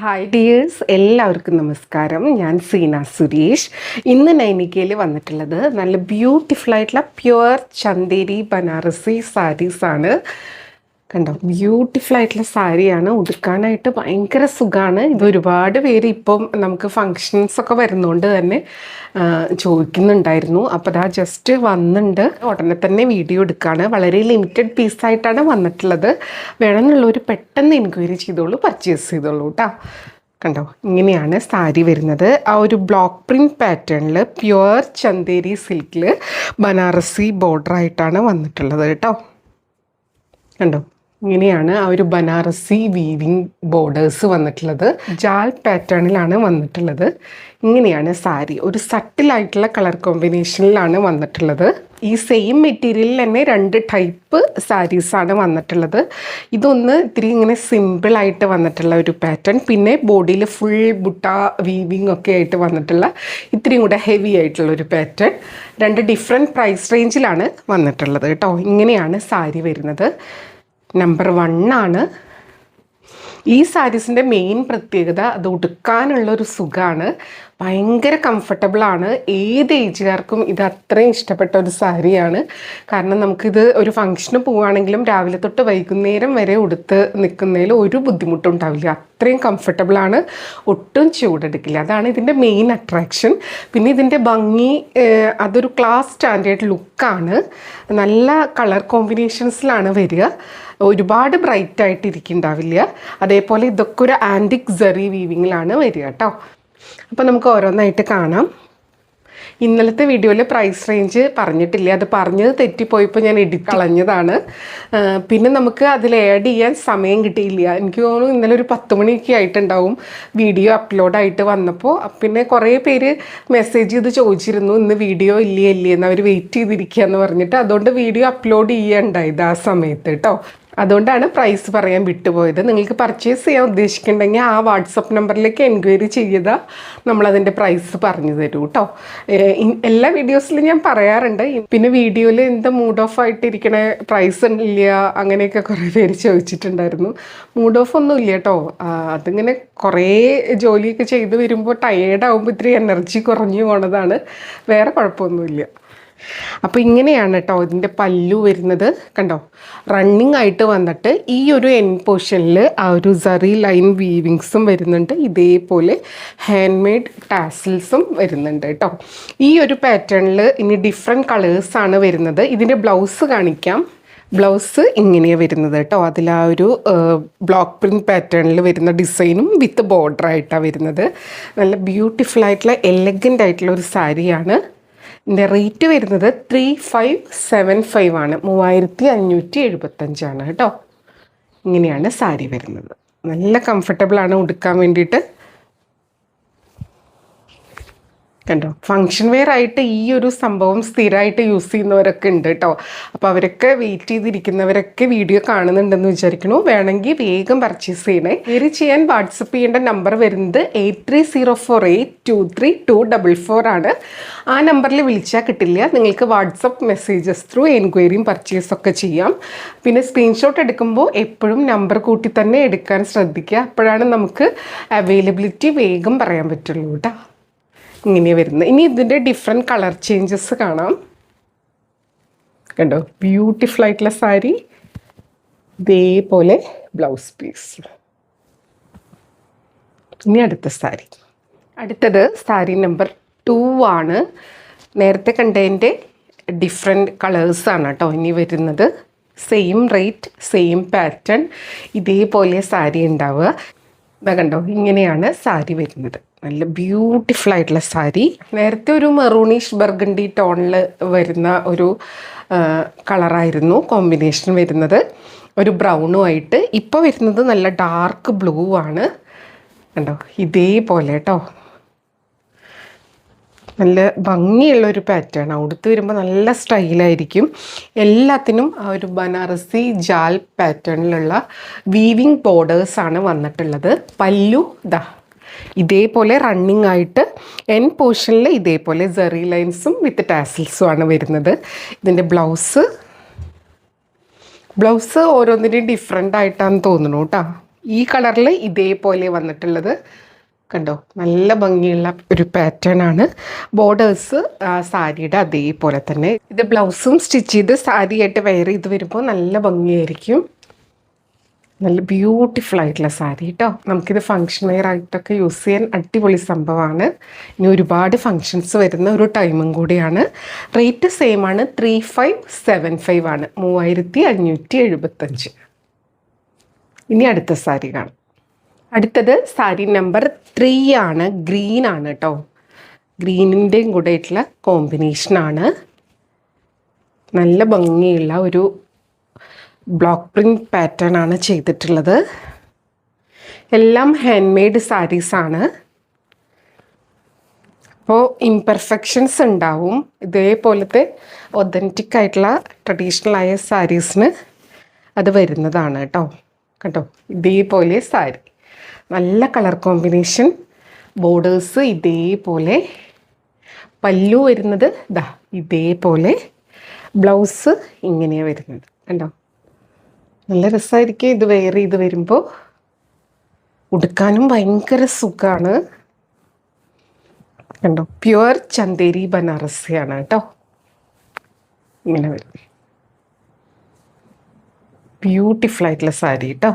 Hi dears, എല്ലാവർക്കും നമസ്കാരം. ഞാൻ സീന സുരേഷ്. ഇന്ന് നൈനിക്കയിൽ വന്നിട്ടുള്ളത് നല്ല ബ്യൂട്ടിഫുൾ ആയിട്ടുള്ള പ്യുവർ ചന്ദേരി ബനാറസി സാരീസാണ്. കണ്ടോ, ബ്യൂട്ടിഫുൾ ആയിട്ടുള്ള സാരിയാണ്. ഉടുക്കാനായിട്ട് ഭയങ്കര സുഖമാണ്. ഇത് ഒരുപാട് പേര് ഇപ്പം നമുക്ക് ഫങ്ഷൻസൊക്കെ വരുന്നതുകൊണ്ട് തന്നെ ചോദിക്കുന്നുണ്ടായിരുന്നു. അപ്പോൾ അതാ ജസ്റ്റ് വന്നിട്ടുണ്ട്, ഉടനെ തന്നെ വീഡിയോ എടുക്കുകയാണ്. വളരെ ലിമിറ്റഡ് പീസായിട്ടാണ് വന്നിട്ടുള്ളത്. വേണമെന്നുള്ളവർ പെട്ടെന്ന് എൻക്വയറി ചെയ്തോളൂ, പർച്ചേസ് ചെയ്തോളൂ കേട്ടോ. കണ്ടോ, ഇങ്ങനെയാണ് സാരി വരുന്നത്. ആ ഒരു ബ്ലോക്ക് പ്രിൻറ്റ് പാറ്റേണിൽ പ്യുവർ ചന്ദേരി സിൽക്കിൽ ബനാറസി ബോർഡർ ആയിട്ടാണ് വന്നിട്ടുള്ളത് കേട്ടോ. കണ്ടോ, ഇങ്ങനെയാണ് ആ ഒരു ബനാറസി വീവിങ് ബോർഡേഴ്സ് വന്നിട്ടുള്ളത്. ജാൽ പാറ്റേണിലാണ് വന്നിട്ടുള്ളത്. ഇങ്ങനെയാണ് സാരി. ഒരു സട്ടിലായിട്ടുള്ള കളർ കോമ്പിനേഷനിലാണ് വന്നിട്ടുള്ളത്. ഈ സെയിം മെറ്റീരിയലിൽ തന്നെ 2 ടൈപ്പ് സാരീസാണ് വന്നിട്ടുള്ളത്. ഇതൊന്ന് ഇത്തിരി ഇങ്ങനെ സിമ്പിളായിട്ട് വന്നിട്ടുള്ള ഒരു പാറ്റേൺ, പിന്നെ ബോഡിയിൽ ഫുൾ ബുട്ട വീവിങ് ഒക്കെ ആയിട്ട് വന്നിട്ടുള്ള ഇത്തിരിയും കൂടെ ഹെവി ആയിട്ടുള്ള ഒരു പാറ്റേൺ. 2 ഡിഫറെൻറ്റ് പ്രൈസ് റേഞ്ചിലാണ് വന്നിട്ടുള്ളത് കേട്ടോ. ഇങ്ങനെയാണ് സാരി വരുന്നത്. നമ്പർ 1 ആണ്. ഈ സാരീസിൻ്റെ മെയിൻ പ്രത്യേകത അത് ഉടുക്കാനുള്ളൊരു സുഖമാണ്. ഭയങ്കര കംഫർട്ടബിളാണ്. ഏത് ഏജുകാർക്കും ഇത് അത്രയും ഇഷ്ടപ്പെട്ട ഒരു സാരിയാണ്. കാരണം നമുക്കിത് ഒരു ഫംഗ്ഷന് പോവുകയാണെങ്കിലും രാവിലെ തൊട്ട് വൈകുന്നേരം വരെ ഉടുത്ത് നിൽക്കുന്നതിൽ ഒരു ബുദ്ധിമുട്ടും ഉണ്ടാവില്ല. അത്രയും കംഫർട്ടബിളാണ്, ഒട്ടും ചൂടെടുക്കില്ല. അതാണ് ഇതിൻ്റെ മെയിൻ അട്രാക്ഷൻ. പിന്നെ ഇതിൻ്റെ ഭംഗി, അതൊരു ക്ലാസ് സ്റ്റാൻഡേർഡ് ലുക്കാണ്. നല്ല കളർ കോമ്പിനേഷൻസിലാണ് വരിക. ഒരുപാട് ബ്രൈറ്റ് ആയിട്ട് ഇരിക്കുന്നുണ്ടാവില്ല. അതേപോലെ ഇതൊക്കെ ഒരു ആൻറ്റിക് സെറി വീവിങ്ങിലാണ് വരിക കേട്ടോ. അപ്പോൾ നമുക്ക് ഓരോന്നായിട്ട് കാണാം. ഇന്നലത്തെ വീഡിയോയിൽ പ്രൈസ് റേഞ്ച് പറഞ്ഞിട്ടില്ല. അത് പറഞ്ഞത് തെറ്റിപ്പോയപ്പോൾ ഞാൻ കളഞ്ഞതാണ്. പിന്നെ നമുക്ക് അതിൽ ആഡ് ചെയ്യാൻ സമയം കിട്ടിയില്ല. എനിക്ക് തോന്നുന്നു ഇന്നലെ ഒരു 10 മണിയൊക്കെ ആയിട്ടുണ്ടാവും വീഡിയോ അപ്ലോഡായിട്ട് വന്നപ്പോൾ. പിന്നെ കുറേ പേര് മെസ്സേജ് ചെയ്ത് ചോദിച്ചിരുന്നു ഇന്ന് വീഡിയോ ഇല്ലേ എന്ന്, അവർ വെയിറ്റ് ചെയ്തിരിക്കുക എന്ന് പറഞ്ഞിട്ട്. അതുകൊണ്ട് വീഡിയോ അപ്ലോഡ് ചെയ്യണ്ടായത് ആ സമയത്ത് കേട്ടോ. അതുകൊണ്ടാണ് പ്രൈസ് പറയാൻ വിട്ടുപോയത്. നിങ്ങൾക്ക് പർച്ചേസ് ചെയ്യാൻ ഉദ്ദേശിക്കുന്നുണ്ടെങ്കിൽ ആ വാട്സപ്പ് നമ്പറിലേക്ക് എൻക്വയറി ചെയ്താൽ നമ്മളതിൻ്റെ പ്രൈസ് പറഞ്ഞു തരൂ കേട്ടോ. എല്ലാ വീഡിയോസിലും ഞാൻ പറയാറുണ്ട്. പിന്നെ വീഡിയോയിൽ എന്താ മൂഡ് ഓഫ് ആയിട്ടിരിക്കണേ, പ്രൈസ് ഇല്ല, അങ്ങനെയൊക്കെ കുറേ പേര് ചോദിച്ചിട്ടുണ്ടായിരുന്നു. മൂഡ് ഓഫ് ഒന്നും ഇല്ല കേട്ടോ. അതിങ്ങനെ കുറേ ജോലിയൊക്കെ ചെയ്ത് വരുമ്പോൾ ടയേർഡാകുമ്പോൾ ഇത്തിരി എനർജി കുറഞ്ഞു പോണതാണ്, വേറെ കുഴപ്പമൊന്നുമില്ല. അപ്പോൾ ഇങ്ങനെയാണ് കേട്ടോ ഇതിൻ്റെ പല്ലു വരുന്നത്. കണ്ടോ, റണ്ണിങ് ആയിട്ട് വന്നിട്ട് ഈ ഒരു എൻഡ് പോർഷനിൽ ആ ഒരു സറി ലൈൻ വീവിങ്സും വരുന്നുണ്ട്. ഇതേപോലെ ഹാൻഡ് മെയ്ഡ് ടാസിൽസും വരുന്നുണ്ട് കേട്ടോ. ഈ ഒരു പാറ്റേണിൽ ഇനി ഡിഫറെൻറ്റ് കളേഴ്സാണ് വരുന്നത്. ഇതിൻ്റെ ബ്ലൗസ് കാണിക്കാം. ബ്ലൗസ് ഇങ്ങനെയാണ് വരുന്നത് കേട്ടോ. അതിൽ ആ ഒരു ബ്ലോക്ക് പ്രിൻറ്റ് പാറ്റേണിൽ വരുന്ന ഡിസൈനും വിത്ത് ബോർഡർ ആയിട്ടാണ് വരുന്നത്. നല്ല ബ്യൂട്ടിഫുൾ ആയിട്ടുള്ള എലഗൻ്റ് ആയിട്ടുള്ള ഒരു സാരിയാണ്. ഇതിൻ്റെ റേറ്റ് വരുന്നത് 3575 ആണ്, 3575 കേട്ടോ. ഇങ്ങനെയാണ് സാരി വരുന്നത്. നല്ല കംഫർട്ടബിളാണ് ഉടുക്കാൻ വേണ്ടിയിട്ട്. കണ്ടോ, ഫങ്ഷൻ വെയർ ആയിട്ട് ഈ ഒരു സംഭവം സ്ഥിരമായിട്ട് യൂസ് ചെയ്യുന്നവരൊക്കെ ഉണ്ട് കേട്ടോ. അപ്പോൾ അവരൊക്കെ വെയിറ്റ് ചെയ്തിരിക്കുന്നവരൊക്കെ വീഡിയോ കാണുന്നുണ്ടെന്ന് വിചാരിക്കണു. വേണമെങ്കിൽ വേഗം പർച്ചേസ് ചെയ്യണേ. ക്വയറി ചെയ്യാൻ വാട്സപ്പ് ചെയ്യേണ്ട നമ്പർ വരുന്നത് 8304823244 ആണ്. ആ നമ്പറിൽ വിളിച്ചാൽ കിട്ടില്ല. നിങ്ങൾക്ക് വാട്സപ്പ് മെസ്സേജസ് ത്രൂ എൻക്വയറിയും പർച്ചേസൊക്കെ ചെയ്യാം. പിന്നെ സ്ക്രീൻഷോട്ട് എടുക്കുമ്പോൾ എപ്പോഴും നമ്പർ കൂട്ടി തന്നെ എടുക്കാൻ ശ്രദ്ധിക്കുക. അപ്പോഴാണ് നമുക്ക് അവൈലബിലിറ്റി വേഗം പറയാൻ പറ്റുള്ളൂ കേട്ടോ. ഇങ്ങനെ വരുന്നത്. ഇനി ഇതിൻ്റെ ഡിഫറെൻറ്റ് കളർ ചേഞ്ചസ് കാണാം. കണ്ടോ, ബ്യൂട്ടിഫുൾ ആയിട്ടുള്ള സാരി. ഇതേപോലെ ബ്ലൗസ് പീസ്. ഇനി അടുത്ത സാരി. അടുത്തത് സാരി നമ്പർ 2 ആണ്. നേരത്തെ കണ്ടതിൻ്റെ ഡിഫറെൻറ്റ് കളേഴ്സാണ് കേട്ടോ ഇനി വരുന്നത്. സെയിം റേറ്റ്, സെയിം പാറ്റേൺ, ഇതേപോലെ സാരി ഉണ്ടാവുക. ഇതാ കണ്ടോ, ഇങ്ങനെയാണ് സാരി വരുന്നത്. നല്ല ബ്യൂട്ടിഫുൾ ആയിട്ടുള്ള സാരി. നേരത്തെ ഒരു മെറൂണിഷ് ബർഗണ്ടി ടോണിൽ വരുന്ന ഒരു കളറായിരുന്നു കോമ്പിനേഷൻ വരുന്നത്, ഒരു ബ്രൗണും ആയിട്ട്. ഇപ്പോൾ വരുന്നത് നല്ല ഡാർക്ക് ബ്ലൂ ആണ്. കണ്ടോ, ഇതേപോലെ കേട്ടോ. നല്ല ഭംഗിയുള്ളൊരു പാറ്റേൺ. ഉടുത്ത് വരുമ്പോൾ നല്ല സ്റ്റൈലായിരിക്കും. എല്ലാത്തിനും ആ ഒരു ബനാറസി ജാൽ പാറ്റേണിലുള്ള വീവിങ് ബോർഡേഴ്സാണ് വന്നിട്ടുള്ളത്. പല്ലു ദാ ഇതേപോലെ റണ്ണിങ് ആയിട്ട് എൻഡ് പോർഷനിൽ ഇതേപോലെ സെറി ലൈൻസും വിത്ത് ടാസിൽസും ആണ് വരുന്നത്. ഇതിൻ്റെ ബ്ലൗസ് ഓരോന്നിൻ്റെയും ഡിഫറെൻ്റ് ആയിട്ടാണ് തോന്നുന്നു കേട്ടോ. ഈ കളറിൽ ഇതേപോലെ വന്നിട്ടുള്ളത് കണ്ടോ, നല്ല ഭംഗിയുള്ള ഒരു പാറ്റേൺ ആണ്. ബോർഡേഴ്സ് സാരിയുടെ അതേപോലെ തന്നെ. ഇത് ബ്ലൗസും സ്റ്റിച്ച് ചെയ്ത് സാരിയായിട്ട് വെയർ ചെയ്ത് വരുമ്പോൾ നല്ല ഭംഗിയായിരിക്കും. നല്ല ബ്യൂട്ടിഫുൾ ആയിട്ടുള്ള സാരി കേട്ടോ. നമുക്കിത് ഫങ്ഷൻ വെയർ ആയിട്ടൊക്കെ യൂസ് ചെയ്യാൻ അടിപൊളി സംഭവമാണ്. ഇനി ഒരുപാട് ഫങ്ഷൻസ് വരുന്ന ഒരു ടൈമും കൂടിയാണ്. റേറ്റ് സെയിം ആണ്, 3575 ആണ്, 3575. ഇനി അടുത്ത സാരി കാണാം. അടുത്തത് സാരി നമ്പർ 3 ആണ്. ഗ്രീൻ ആണ് കേട്ടോ. ഗ്രീനിൻ്റെയും കൂടെ ആയിട്ടുള്ള കോമ്പിനേഷനാണ്. നല്ല ഭംഗിയുള്ള ഒരു ബ്ലോക്ക് പ്രിൻറ്റ് പാറ്റേൺ ആണ് ചെയ്തിട്ടുള്ളത്. എല്ലാം ഹാൻഡ് മെയ്ഡ് സാരീസാണ്. അപ്പോൾ ഇംപെർഫെക്ഷൻസ് ഉണ്ടാവും. ഇതേപോലത്തെ ഒതൻറ്റിക് ആയിട്ടുള്ള ട്രഡീഷണൽ ആയ സാരീസിന് അത് വരുന്നതാണ് കേട്ടോ. കേട്ടോ, ഇതേപോലെ സാരി, നല്ല കളർ കോമ്പിനേഷൻ, ബോർഡേഴ്സ് ഇതേപോലെ, പല്ലു വരുന്നത് ദാ ഇതേപോലെ, ബ്ലൗസ് ഇങ്ങനെയാണ് വരുന്നത്. കണ്ടോ, നല്ല രസമായിരിക്കും ഇത് വെയർ ചെയ്ത് വരുമ്പോൾ. ഉടുക്കാനും ഭയങ്കര സുഖമാണ്. കണ്ടോ, പ്യുവർ ചന്തേരി ബനാറസിയാണ് കേട്ടോ. ഇങ്ങനെ വരും, ബ്യൂട്ടിഫുൾ ആയിട്ടുള്ള സാരി കേട്ടോ.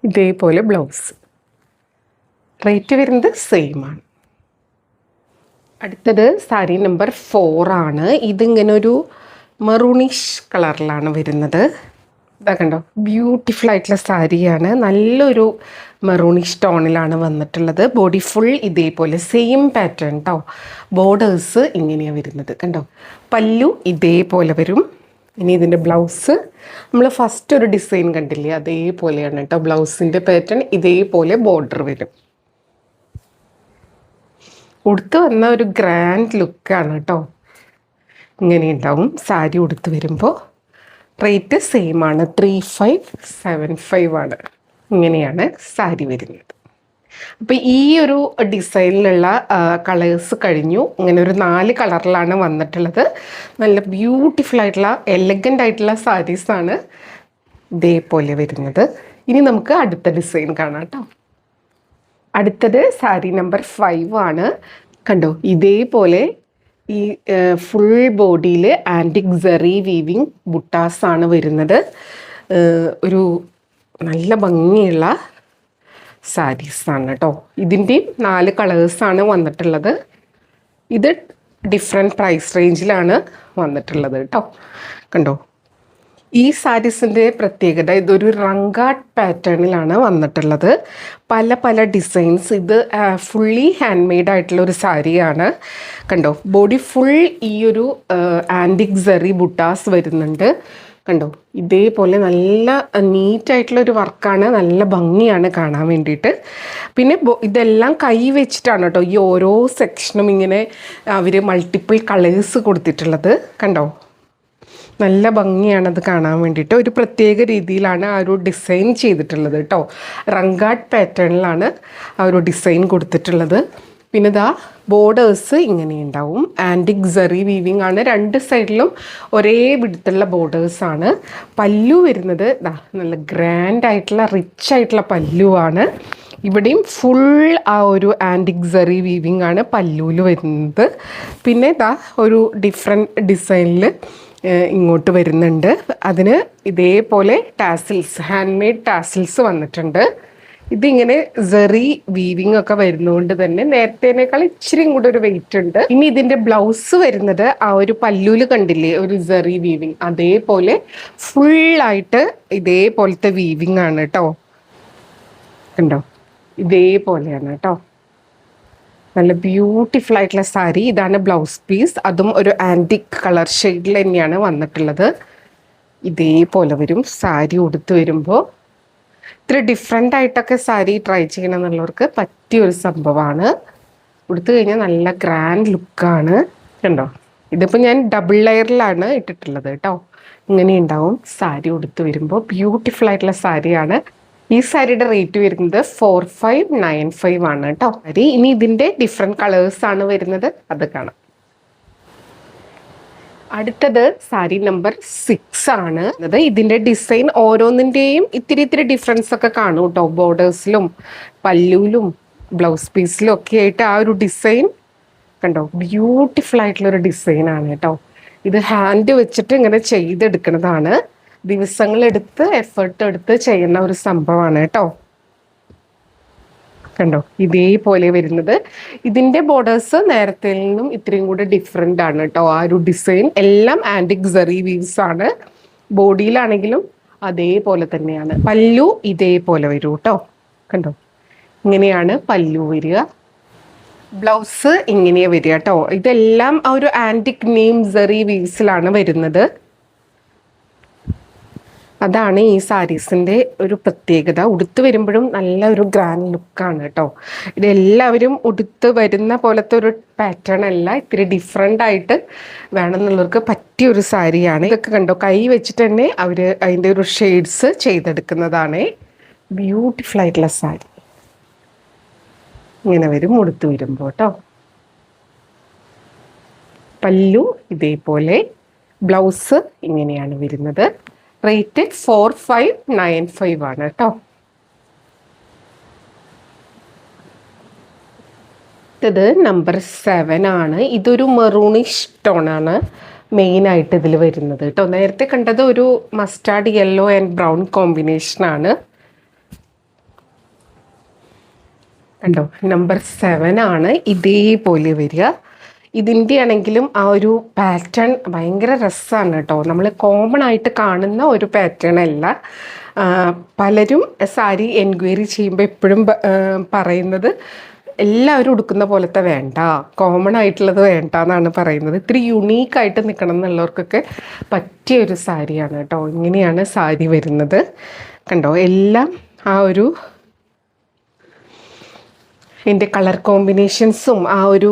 ഇതേപോലെ ബ്ലൗസ്. റേറ്റ് വരുന്നത് സെയിം ആണ്. അടുത്തത് സാരി നമ്പർ 4 ആണ്. ഇതിങ്ങനെ ഒരു മെറൂണിഷ് കളറിലാണ് വരുന്നത്. ഇതാ കണ്ടോ, ബ്യൂട്ടിഫുൾ ആയിട്ടുള്ള സാരിയാണ്. നല്ലൊരു മെറൂണിഷ് ടോണിലാണ് വന്നിട്ടുള്ളത്. ബോഡി ഫുൾ ഇതേപോലെ സെയിം പാറ്റേൺ കേട്ടോ. ബോർഡേഴ്സ് ഇങ്ങനെയാണ് വരുന്നത്. കണ്ടോ, പല്ലു ഇതേപോലെ വരും. ഇനി ഇതിൻ്റെ ബ്ലൗസ് നമ്മൾ ഫസ്റ്റ് ഒരു ഡിസൈൻ കണ്ടില്ലേ, അതേപോലെയാണ് കേട്ടോ. ബ്ലൗസിൻ്റെ പാറ്റേൺ ഇതേപോലെ ബോർഡർ വരും. ഉടുത്ത് വന്ന ഒരു ഗ്രാൻഡ് ലുക്കാണ് കേട്ടോ. ഇങ്ങനെ ഉണ്ടാവും സാരി ഉടുത്ത് വരുമ്പോൾ. റേറ്റ് സെയിം ആണ്, 3575 ആണ്. ഇങ്ങനെയാണ് സാരി വരുന്നത്. അപ്പോൾ ഈ ഒരു ഡിസൈനിലുള്ള കളേഴ്സ് കഴിഞ്ഞു. ഇങ്ങനെ ഒരു 4 കളറിലാണ് വന്നിട്ടുള്ളത്. നല്ല ബ്യൂട്ടിഫുൾ ആയിട്ടുള്ള എലഗൻ്റ് ആയിട്ടുള്ള സാരീസാണ് ഇതേപോലെ വരുന്നത്. ഇനി നമുക്ക് അടുത്ത ഡിസൈൻ കാണാം കേട്ടോ. അടുത്തത് സാരി നമ്പർ 5 ആണ്. കണ്ടോ, ഇതേപോലെ ഈ ഫുൾ ബോഡിയിൽ ആൻറ്റിക് സെറി വീവിങ് ബുട്ടാസാണ് വരുന്നത്. ഒരു നല്ല ഭംഗിയുള്ള സാരീസാണ് കേട്ടോ. ഇതിൻ്റെയും 4 കളേഴ്സാണ് വന്നിട്ടുള്ളത്. ഇത് ഡിഫറെൻറ്റ് പ്രൈസ് റേഞ്ചിലാണ് വന്നിട്ടുള്ളത് കേട്ടോ. കണ്ടോ, ഈ സാരീസിൻ്റെ പ്രത്യേകത ഇതൊരു റങ്കാട്ട് പാറ്റേണിലാണ് വന്നിട്ടുള്ളത്. പല പല ഡിസൈൻസ്. ഇത് ഫുള്ളി ഹാൻഡ് മെയ്ഡ് ആയിട്ടുള്ള ഒരു സാരിയാണ്. കണ്ടോ, ബോഡി ഫുൾ ഈ ഒരു ആൻറ്റിക് സെറി ബുട്ടാസ് വരുന്നുണ്ട്. കണ്ടോ, ഇതേപോലെ നല്ല നീറ്റായിട്ടുള്ളൊരു വർക്കാണ്. നല്ല ഭംഗിയാണ് കാണാൻ വേണ്ടിയിട്ട്. പിന്നെ ഇതെല്ലാം കൈ വെച്ചിട്ടാണ് കേട്ടോ ഈ ഓരോ സെക്ഷനും ഇങ്ങനെ അവർ മൾട്ടിപ്പിൾ കളേഴ്സ് കൊടുത്തിട്ടുള്ളത്. കണ്ടോ, നല്ല ഭംഗിയാണത് കാണാൻ വേണ്ടിയിട്ട്. ഒരു പ്രത്യേക രീതിയിലാണ് ആ ഒരു ഡിസൈൻ ചെയ്തിട്ടുള്ളത് കേട്ടോ. റങ്കാട്ട് പാറ്റേണിലാണ് ആ ഒരു ഡിസൈൻ കൊടുത്തിട്ടുള്ളത്. പിന്നെ ഇതാ ബോർഡേഴ്സ് ഇങ്ങനെ ഉണ്ടാവും. ആൻറ്റിക് സെറി വീവിങ് ആണ്. 2 സൈഡിലും ഒരേ വിധത്തിലുള്ള ബോർഡേഴ്സാണ്. പല്ലു വരുന്നത് ഇതാ നല്ല ഗ്രാൻഡ് ആയിട്ടുള്ള റിച്ച് ആയിട്ടുള്ള പല്ലുവാണ്. ഇവിടെയും ഫുൾ ആ ഒരു ആൻറ്റിക് സെറി വീവിങ് ആണ് പല്ലുവിൽ വരുന്നത്. പിന്നെ ഇതാ ഒരു ഡിഫറെൻറ്റ് ഡിസൈനിൽ ഇങ്ങോട്ട് വരുന്നുണ്ട്. അതിന് ഇതേപോലെ ടാസിൽസ്, ഹാൻഡ് മെയ്ഡ് ടാസിൽസ് വന്നിട്ടുണ്ട്. ഇതിങ്ങനെ സെറി വീവിങ് ഒക്കെ വരുന്നതുകൊണ്ട് തന്നെ നേരത്തേനേക്കാൾ ഇച്ചിരി കൂടെ ഒരു വെയിറ്റ് ഉണ്ട്. ഇനി ഇതിന്റെ ബ്ലൗസ് വരുന്നത് ആ ഒരു പല്ലൂല് കണ്ടില്ലേ ഒരു സെറി വീവിങ്, അതേപോലെ ഫുള്ളായിട്ട് ഇതേപോലത്തെ വീവിങ് ആണ് കേട്ടോ. കണ്ടോ, ഇതേപോലെയാണ് കേട്ടോ. നല്ല ബ്യൂട്ടിഫുൾ ആയിട്ടുള്ള സാരി. ഇതാണ് ബ്ലൗസ് പീസ്. അതും ഒരു ആൻറ്റിക് കളർ ഷെയ്ഡിൽ തന്നെയാണ് വന്നിട്ടുള്ളത്. ഇതേപോലെ വരും സാരി ഉടുത്ത് വരുമ്പോൾ. ഇത്ര ഡിഫറെൻ്റ് ആയിട്ടൊക്കെ സാരി ട്രൈ ചെയ്യണം എന്നുള്ളവർക്ക് പറ്റിയൊരു സംഭവമാണ്. ഉടുത്തു കഴിഞ്ഞാൽ നല്ല ഗ്രാൻഡ് ലുക്കാണ്. കണ്ടോ, ഇതിപ്പോൾ ഞാൻ ഡബിൾ ലെയറിലാണ് ഇട്ടിട്ടുള്ളത് കേട്ടോ. ഇങ്ങനെ ഉണ്ടാവും സാരി ഉടുത്ത് വരുമ്പോൾ. ബ്യൂട്ടിഫുൾ ആയിട്ടുള്ള സാരിയാണ്. ഈ സാരിയുടെ റേറ്റ് വരുന്നത് 4595 ആണ് കേട്ടോ. ഇനി ഇതിൻ്റെ ഡിഫറെൻറ്റ് കളേഴ്സാണ് വരുന്നത്, അത് കാണാം. അടുത്തത് സാരി നമ്പർ 6 ആണ്. ഇതിന്റെ ഡിസൈൻ ഓരോന്നിന്റെയും ഇത്തിരി ഇത്തിരി ഡിഫറൻസ് ഒക്കെ കാണും കേട്ടോ. ബോർഡേഴ്സിലും പല്ലുവിലും ബ്ലൗസ് പീസിലും ഒക്കെ ആയിട്ട് ആ ഒരു ഡിസൈൻ കണ്ടോ, ബ്യൂട്ടിഫുൾ ആയിട്ടുള്ള ഒരു ഡിസൈൻ ആണ് കേട്ടോ. ഇത് ഹാൻഡ് വെച്ചിട്ട് ഇങ്ങനെ ചെയ്തെടുക്കുന്നതാണ്. ദിവസങ്ങളെടുത്ത് എഫേർട്ട് എടുത്ത് ചെയ്യുന്ന ഒരു സംഭവമാണ് കേട്ടോ. കണ്ടോ, ഇതേപോലെ വരുന്നത്. ഇതിന്റെ ബോർഡേഴ്സ് നേരത്തെ നിന്നും ഇത്രയും കൂടെ ഡിഫറെന്റ് ആണ് കേട്ടോ. ആ ഒരു ഡിസൈൻ എല്ലാം ആന്റിക് സെറി വീവ്സ് ആണ്. ബോഡിയിലാണെങ്കിലും അതേപോലെ തന്നെയാണ്. പല്ലു ഇതേപോലെ വരും കേട്ടോ. കണ്ടോ, ഇങ്ങനെയാണ് പല്ലു വരിക. ബ്ലൗസ് ഇങ്ങനെയാ വരിക കേട്ടോ. ഇതെല്ലാം ആ ഒരു ആന്റിക് നെയിം സെറി വീവ്സിലാണ് വരുന്നത്. അതാണ് ഈ സാരീസിന്റെ ഒരു പ്രത്യേകത. ഉടുത്ത് വരുമ്പോഴും നല്ല ഒരു ഗ്രാൻഡ് ലുക്കാണ് കേട്ടോ. ഇതെല്ലാവരും ഉടുത്ത് വരുന്ന പോലത്തെ ഒരു പാറ്റേൺ അല്ല, ഇത്തിരി ഡിഫറെൻ്റ് ആയിട്ട് വേണമെന്നുള്ളവർക്ക് പറ്റിയ ഒരു സാരിയാണ്. ഇതൊക്കെ കണ്ടോ, കൈ വെച്ചിട്ട് തന്നെ അവർ അതിൻ്റെ ഒരു ഷെയ്ഡ്സ് ചെയ്തെടുക്കുന്നതാണ്. ബ്യൂട്ടിഫുൾ ആയിട്ടുള്ള സാരി ഇങ്ങനെ വരും ഉടുത്ത് വരുമ്പോൾ കേട്ടോ. പല്ലു ഇതേപോലെ, ബ്ലൗസ് ഇങ്ങനെയാണ് വരുന്നത്. റേറ്റ് 4595 ആണ് കേട്ടോ. ഇത് നമ്പർ 7 ആണ്. ഇതൊരു മെറൂണിഷ് ടോണാണ് മെയിനായിട്ട് ഇതിൽ വരുന്നത് കേട്ടോ. നേരത്തെ കണ്ടത് ഒരു മസ്റ്റാർഡ് യെല്ലോ ആൻഡ് ബ്രൗൺ കോമ്പിനേഷനാണ്. കണ്ടോ, നമ്പർ 7 ആണ് ഇതേപോലെ വരിക. ഇതിൻ്റെ ആണെങ്കിലും ആ ഒരു പാറ്റേൺ ഭയങ്കര രസമാണ് കേട്ടോ. നമ്മൾ കോമൺ ആയിട്ട് കാണുന്ന ഒരു പാറ്റേൺ അല്ല. പലരും സാരി എൻക്വയറി ചെയ്യുമ്പോൾ എപ്പോഴും പറയുന്നത് എല്ലാവരും ഉടുക്കുന്ന പോലത്തെ വേണ്ട, കോമൺ ആയിട്ടുള്ളത് വേണ്ട എന്നാണ് പറയുന്നത്. ഇത്തിരി യുണീക്കായിട്ട് നിൽക്കണം എന്നുള്ളവർക്കൊക്കെ പറ്റിയ ഒരു സാരിയാണ് കേട്ടോ. ഇങ്ങനെയാണ് സാരി വരുന്നത്. കണ്ടോ, എല്ലാം ആ ഒരു ഇതിൻ്റെ കളർ കോമ്പിനേഷൻസും ആ ഒരു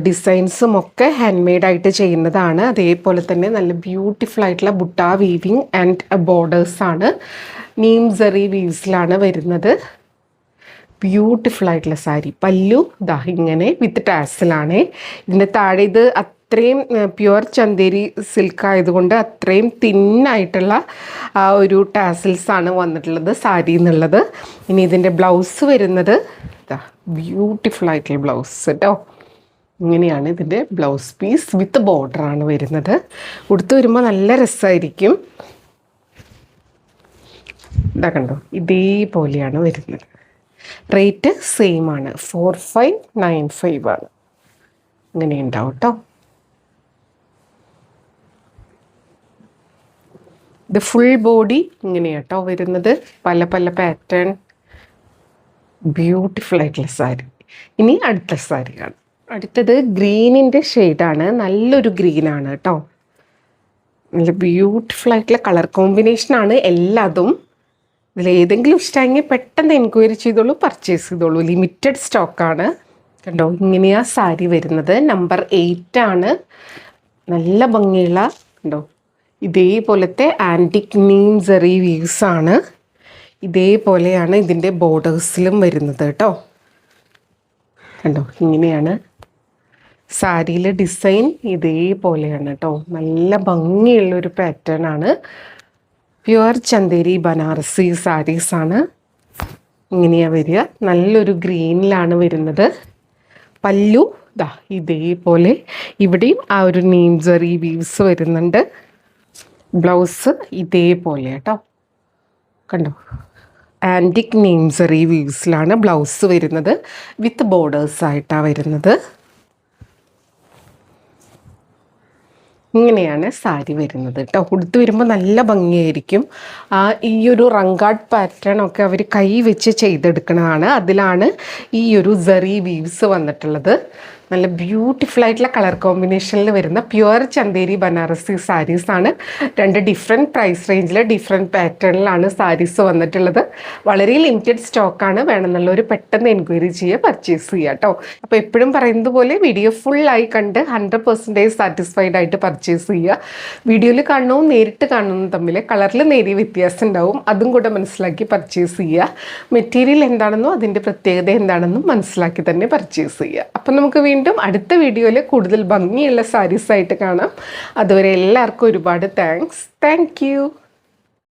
ഡിസൈൻസും ഒക്കെ ഹാൻഡ് മെയ്ഡായിട്ട് ചെയ്യുന്നതാണ്. അതേപോലെ തന്നെ നല്ല ബ്യൂട്ടിഫുൾ ആയിട്ടുള്ള ബുട്ട വീവിങ് ആൻഡ് ബോർഡേഴ്സാണ്. നീം സെറി വീവ്സിലാണ് വരുന്നത്. ബ്യൂട്ടിഫുൾ ആയിട്ടുള്ള സാരി. പല്ലു ദാ ഇങ്ങനെ വിത്ത് ടാസിലാണ്. ഇതിൻ്റെ താഴെ ഇത് അത്രയും പ്യുവർ ചന്തേരി സിൽക്ക് ആയതുകൊണ്ട് അത്രയും തിന്നായിട്ടുള്ള ആ ഒരു ടാസിൽസാണ് വന്നിട്ടുള്ളത് സാരി എന്നുള്ളത്. ഇനി ഇതിൻ്റെ ബ്ലൗസ് വരുന്നത് ബ്യൂട്ടിഫുൾ ആയിട്ടുള്ള ബ്ലൗസ് കേട്ടോ. ഇങ്ങനെയാണ് ഇതിൻ്റെ ബ്ലൗസ് പീസ് വിത്ത് ബോർഡറാണ് വരുന്നത്. ഉടുത്ത് വരുമ്പോൾ നല്ല രസമായിരിക്കും. ഇതാ കണ്ടോ, ഇതേപോലെയാണ് വരുന്നത്. റേറ്റ് സെയിം ആണ്, 4595 ആണ്. ഇങ്ങനെ ഉണ്ടാവും കേട്ടോ. ഇത് ഫുൾ ബോഡി ഇങ്ങനെയാട്ടോ വരുന്നത്. പല പല പാറ്റേൺ, ബ്യൂട്ടിഫുൾ ആയിട്ടുള്ള സാരി. ഇനി അടുത്ത സാരി കാണാം. അടുത്തത് ഗ്രീനിൻ്റെ ഷെയ്ഡാണ്. നല്ലൊരു ഗ്രീനാണ് കേട്ടോ. നല്ല ബ്യൂട്ടിഫുൾ ആയിട്ടുള്ള കളർ കോമ്പിനേഷനാണ് എല്ലാതും. ഇതിലേതെങ്കിലും ഇഷ്ടമെങ്കിൽ പെട്ടെന്ന് എൻക്വയറി ചെയ്തോളൂ, പർച്ചേസ് ചെയ്തോളൂ. ലിമിറ്റഡ് സ്റ്റോക്കാണ്. കണ്ടോ, ഇങ്ങനെയാ സാരി വരുന്നത്. നമ്പർ 8 ആണ്. നല്ല ഭംഗിയുള്ള കണ്ടോ ഇതേപോലത്തെ ആൻറ്റിക് നീം സെറി വീവ്സ് ആണ്. ഇതേപോലെയാണ് ഇതിൻ്റെ ബോർഡേഴ്സിലും വരുന്നത് കേട്ടോ. കണ്ടോ, ഇങ്ങനെയാണ് സാരിയിലെ ഡിസൈൻ. ഇതേപോലെയാണ് കേട്ടോ. നല്ല ഭംഗിയുള്ളൊരു പാറ്റേൺ ആണ്. പ്യുവർ ചന്തേരി ബനാറസി സാരീസാണ്. ഇങ്ങനെയാണ് വരിക. നല്ലൊരു ഗ്രീനിലാണ് വരുന്നത്. പല്ലു ദാ ഇതേപോലെ, ഇവിടെയും ആ ഒരു നീം സെറി വീവ്സ് വരുന്നുണ്ട്. ബ്ലൗസ് ഇതേപോലെ കേട്ടോ. കണ്ടോ, ആൻറ്റിക് നീം സെറി വീവ്സിലാണ് ബ്ലൗസ് വരുന്നത്. വിത്ത് ബോർഡേഴ്സ് ആയിട്ടാണ് വരുന്നത്. ഇങ്ങനെയാണ് സാരി വരുന്നത് കേട്ടോ. ഉടുത്ത് വരുമ്പോൾ നല്ല ഭംഗിയായിരിക്കും. ഈ ഒരു റങ്കാട്ട് പാറ്റേൺ ഒക്കെ അവർ കൈ വെച്ച് ചെയ്തെടുക്കുന്നതാണ്. അതിലാണ് ഈ ഒരു സെറി വീവ്സ് വന്നിട്ടുള്ളത്. നല്ല ബ്യൂട്ടിഫുൾ ആയിട്ടുള്ള കളർ കോമ്പിനേഷനിൽ വരുന്ന പ്യുവർ ചന്തേരി ബനാറസി സാരീസാണ്. 2 ഡിഫറെൻറ്റ് പ്രൈസ് റേഞ്ചിൽ ഡിഫറെൻറ്റ് പാറ്റേണിലാണ് സാരീസ് വന്നിട്ടുള്ളത്. വളരെ ലിമിറ്റഡ് സ്റ്റോക്കാണ്. വേണമെന്നുള്ളവർ പെട്ടെന്ന് എൻക്വയറി ചെയ്യുക, പർച്ചേസ് ചെയ്യുക കേട്ടോ. അപ്പോൾ എപ്പോഴും പറയുന്നത് പോലെ വീഡിയോ ഫുള്ളായി കണ്ട് 100% സാറ്റിസ്ഫൈഡ് ആയിട്ട് പർച്ചേസ് ചെയ്യുക. വീഡിയോയിൽ കാണുന്നതും നേരിട്ട് കാണുന്നതും തമ്മിൽ കളറിൽ നേരിയ വ്യത്യാസം ഉണ്ടാവും. അതും കൂടെ മനസ്സിലാക്കി പർച്ചേസ് ചെയ്യുക. മെറ്റീരിയൽ എന്താണെന്നോ അതിൻ്റെ പ്രത്യേകത എന്താണെന്നും മനസ്സിലാക്കി തന്നെ പർച്ചേസ് ചെയ്യുക. അപ്പം നമുക്ക് വീണ്ടും വീണ്ടും അടുത്ത വീഡിയോയിൽ കൂടുതൽ ഭംഗിയുള്ള സാരീസായിട്ട് കാണാം. അതുവരെ എല്ലാവർക്കും ഒരുപാട് താങ്ക്സ്. Thank you.